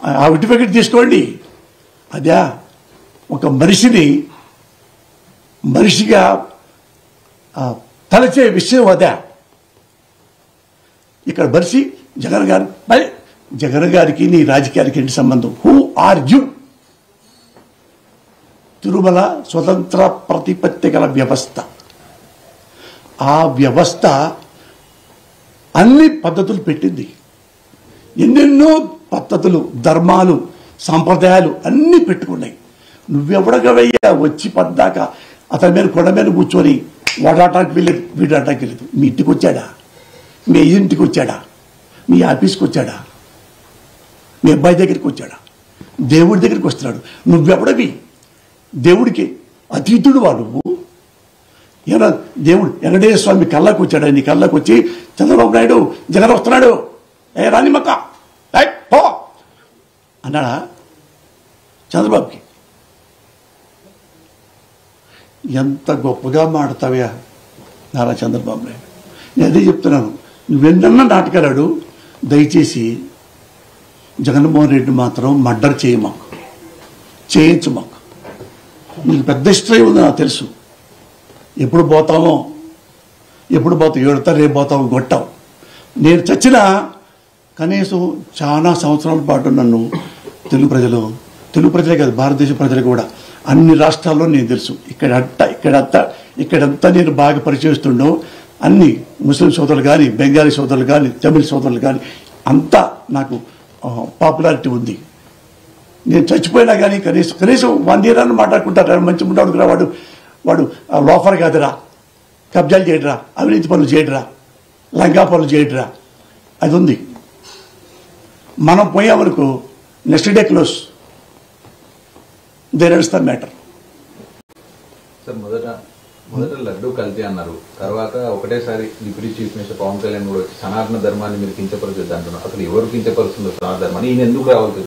ఆ సర్టిఫికెట్ తీసుకోండి. అదే ఒక మనిషిగా తలచే విషయం అదే. ఇక్కడ మనిషి జగన్ గారు, మరి జగన్ గారికి నీ రాజకీయానికి ఏంటి సంబంధం? Who are you? తిరుమల స్వతంత్ర ప్రతిపత్తి గల వ్యవస్థ. ఆ వ్యవస్థ అన్ని పద్ధతులు పెట్టింది. ఎన్నెన్నో పద్ధతులు, ధర్మాలు, సాంప్రదాయాలు అన్నీ పెట్టుకున్నాయి. నువ్వెవడగవయ్యా వచ్చి పద్దాక అతని మీద కొండ మీద కూర్చొని వాడాటానికి వెళ్ళలేదు, వీడాటానికి వెళ్ళలేదు. మీ ఇంటికి వచ్చాడా? మీ ఇంటికి వచ్చాడా? మీ ఆఫీస్కి వచ్చాడా? మీ అబ్బాయి దగ్గరికి వచ్చాడా? దేవుడి దగ్గరికి వస్తున్నాడు. నువ్వెవడవి? దేవుడికి అతీతుడు వాడు. ఏమన్నా దేవుడు వెంకటేశ్వర స్వామి కళ్ళకు వచ్చాడా? నీ కళ్ళకు వచ్చి చంద్రబాబు నాయుడు జగన్ వస్తున్నాడు, ఏ రాని మక్క పో అన్నాడా చంద్రబాబుకి? ఎంత గొప్పగా మాడతావా నారా చంద్రబాబు నాయుడు. నేను అదే చెప్తున్నాను, నువ్వెన్నన్నా నాటకాలాడు, దయచేసి జగన్మోహన్ రెడ్డి మాత్రం మర్డర్ చేయించు మాకు. నీకు పెద్ద హిస్టరీ ఉంది నాకు తెలుసు. ఎప్పుడు పోతామో ఏడుతా, రేపు పోతామో కొట్టావు. నేను చచ్చినా కనీసం చాలా సంవత్సరాల పాటు నన్ను తెలుగు ప్రజలే కాదు, భారతదేశ ప్రజలు కూడా అన్ని రాష్ట్రాల్లో నేను తెలుసు. ఇక్కడంతా నేను బాగా పరిచయిస్తుండో అన్ని ముస్లిం సోదరులు కానీ, బెంగాలీ సోదరులు కానీ, తమిళ సోదరులు కానీ అంతా నాకు పాపులారిటీ ఉంది. నేను చచ్చిపోయినా కానీ కనీసం 1 year అని మాట్లాడుకుంటారు. మంచి ఉంటాడు వాడు లోఫర్ కాదురా, కబ్జాలు చేయడరా, అవినీతి పనులు చేయడరా, లంగా పనులు చేయడరా, అది ఉంది. మనం పోయే వరకు next day close. There is the matter. Sir మొదట లడ్డూ కల్తీ అన్నారు, తర్వాత ఒకటేసారి deputy chief minister Pawan Kalyan కూడా వచ్చి సనాతన ధర్మాన్ని మీరు కించపరచొద్దు అంటున్నారు. అసలు ఎవరు కించపరుస్తుందో సనాతన ధర్మాన్ని? ఈయన ఎందుకు రావాలి?